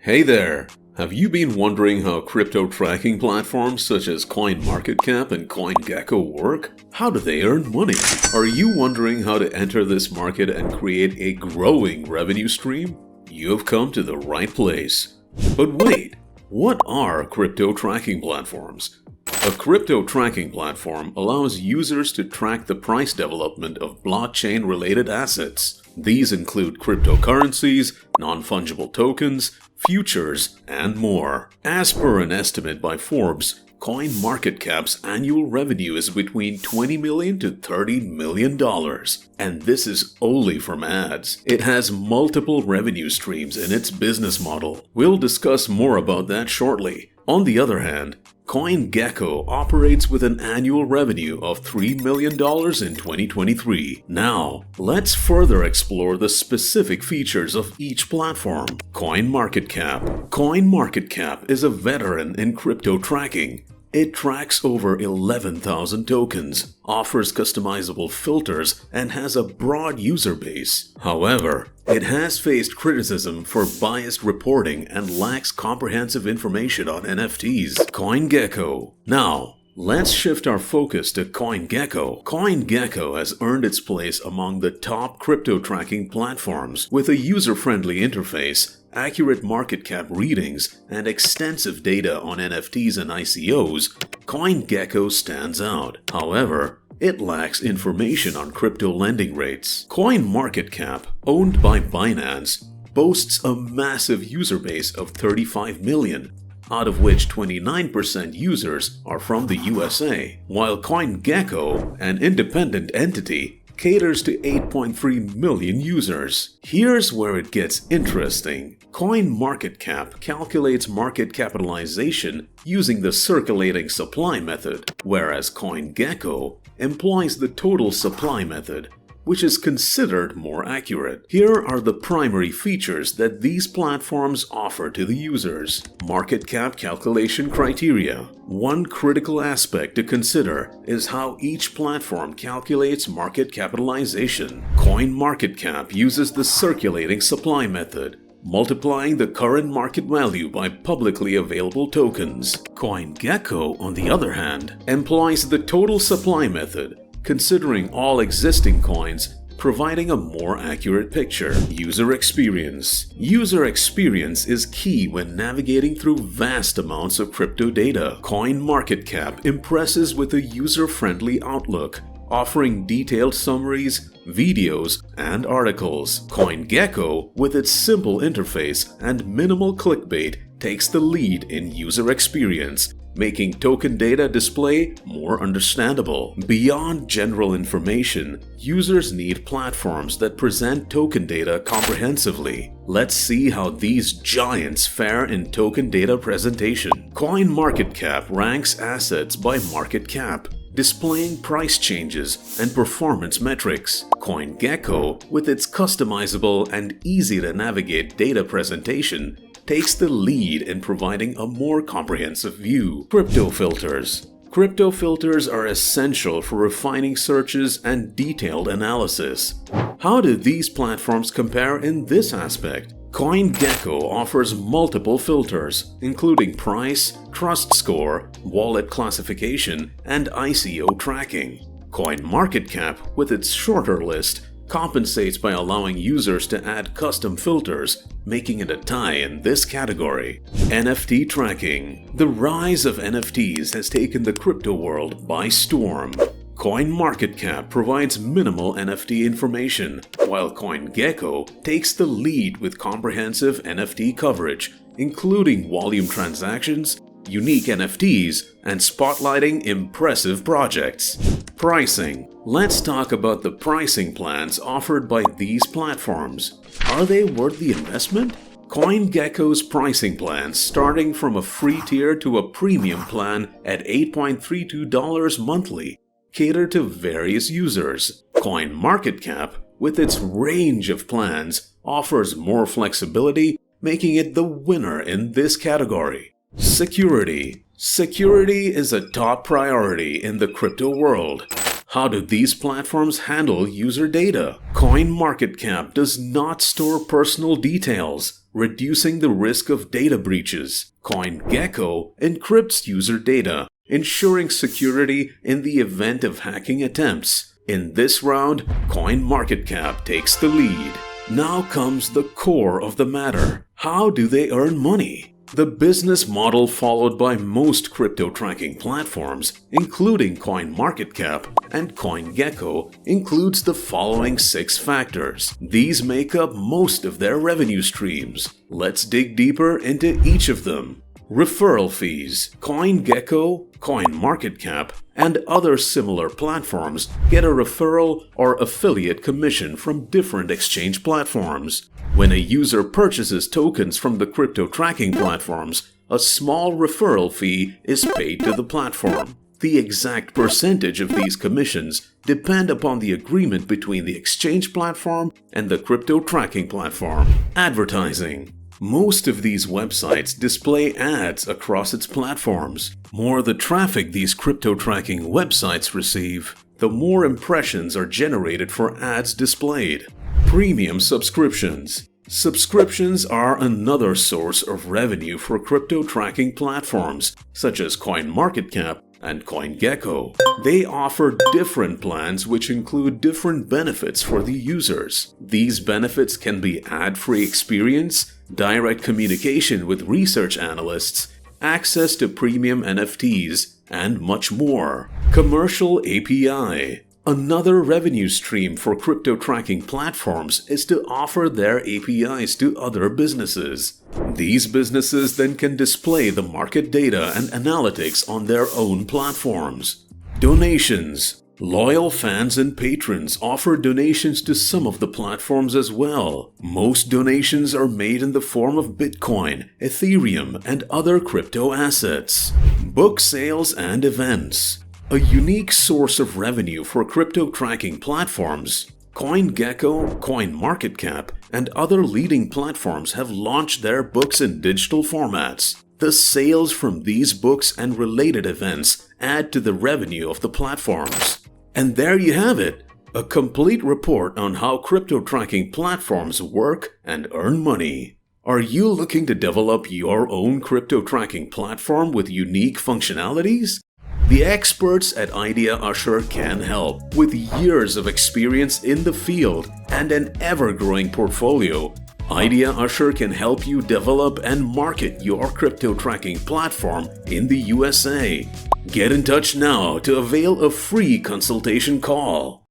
Hey there! Have you been wondering how crypto tracking platforms such as CoinMarketCap and CoinGecko work? How do they earn money? Are you wondering how to enter this market and create a growing revenue stream? You've come to the right place. But wait, what are crypto tracking platforms? A crypto tracking platform allows users to track the price development of blockchain-related assets. These include cryptocurrencies, non-fungible tokens, futures, and more. As per an estimate by Forbes, CoinMarketCap's annual revenue is between $20 million to $30 million. And this is only from ads. It has multiple revenue streams in its business model. We'll discuss more about that shortly. On the other hand, CoinGecko operates with an annual revenue of $3 million in 2023. Now, let's further explore the specific features of each platform. CoinMarketCap. CoinMarketCap is a veteran in crypto tracking. It tracks over 11,000 tokens, offers customizable filters, and has a broad user base. However, it has faced criticism for biased reporting and lacks comprehensive information on NFTs. CoinGecko. Now, let's shift our focus to CoinGecko. CoinGecko has earned its place among the top crypto tracking platforms with a user-friendly interface, accurate market cap readings, and extensive data on NFTs and ICOs. CoinGecko stands out. However, it lacks information on crypto lending rates. CoinMarketCap, owned by Binance, boasts a massive user base of 35 million, out of which 29% users are from the USA, while CoinGecko, an independent entity, caters to 8.3 million users. Here's where it gets interesting. CoinMarketCap calculates market capitalization using the circulating supply method, whereas CoinGecko employs the total supply method, which is considered more accurate. Here are the primary features that these platforms offer to the users. Market cap calculation criteria. One critical aspect to consider is how each platform calculates market capitalization. CoinMarketCap uses the circulating supply method, multiplying the current market value by publicly available tokens. CoinGecko, on the other hand, employs the total supply method, considering all existing coins, providing a more accurate picture. User experience. User experience is key when navigating through vast amounts of crypto data. CoinMarketCap impresses with a user-friendly outlook, offering detailed summaries, videos, and articles. CoinGecko, with its simple interface and minimal clickbait, takes the lead in user experience, making token data display more understandable. Beyond general information, users need platforms that present token data comprehensively. Let's see how these giants fare in token data presentation. CoinMarketCap ranks assets by market cap, displaying price changes and performance metrics. CoinGecko, with its customizable and easy-to-navigate data presentation, takes the lead in providing a more comprehensive view. Crypto filters. Crypto filters are essential for refining searches and detailed analysis. How do these platforms compare in this aspect? CoinGecko offers multiple filters, including price, trust score, wallet classification, and ICO tracking. CoinMarketCap, with its shorter list, compensates by allowing users to add custom filters, making it a tie in this category. NFT tracking. The rise of NFTs has taken the crypto world by storm. CoinMarketCap provides minimal NFT information, while CoinGecko takes the lead with comprehensive NFT coverage, including volume transactions, unique NFTs, and spotlighting impressive projects. Pricing. Let's talk about the pricing plans offered by these platforms. Are they worth the investment? CoinGecko's pricing plans, starting from a free tier to a premium plan at $8.32 monthly, cater to various users. CoinMarketCap, with its range of plans, offers more flexibility, making it the winner in this category. Security. Security is a top priority in the crypto world. How do these platforms handle user data? CoinMarketCap does not store personal details, reducing the risk of data breaches. CoinGecko encrypts user data, ensuring security in the event of hacking attempts. In this round, CoinMarketCap takes the lead. Now comes the core of the matter. How do they earn money? The business model followed by most crypto tracking platforms, including CoinMarketCap and CoinGecko, includes the following 6 factors. These make up most of their revenue streams. Let's dig deeper into each of them. Referral fees. CoinGecko, CoinMarketCap, and other similar platforms get a referral or affiliate commission from different exchange platforms. When a user purchases tokens from the crypto tracking platforms, a small referral fee is paid to the platform. The exact percentage of these commissions depend upon the agreement between the exchange platform and the crypto tracking platform. Advertising. Most of these websites display ads across its platforms. More the traffic these crypto tracking websites receive, the more impressions are generated for ads displayed. Premium subscriptions. Subscriptions are another source of revenue for crypto tracking platforms, such as CoinMarketCap and CoinGecko. They offer different plans which include different benefits for the users. These benefits can be ad-free experience, direct communication with research analysts, access to premium NFTs, and much more. Commercial API. Another revenue stream for crypto tracking platforms is to offer their APIs to other businesses. These businesses then can display the market data and analytics on their own platforms. Donations. Loyal fans and patrons offer donations to some of the platforms as well. Most donations are made in the form of Bitcoin, Ethereum, and other crypto assets. Book sales and events. A unique source of revenue for crypto tracking platforms. CoinGecko, CoinMarketCap, and other leading platforms have launched their books in digital formats. The sales from these books and related events add to the revenue of the platforms. And there you have it, a complete report on how crypto tracking platforms work and earn money. Are you looking to develop your own crypto tracking platform with unique functionalities? The experts at Idea Usher can help. With years of experience in the field and an ever-growing portfolio, Idea Usher can help you develop and market your crypto tracking platform in the USA. Get in touch now to avail a free consultation call.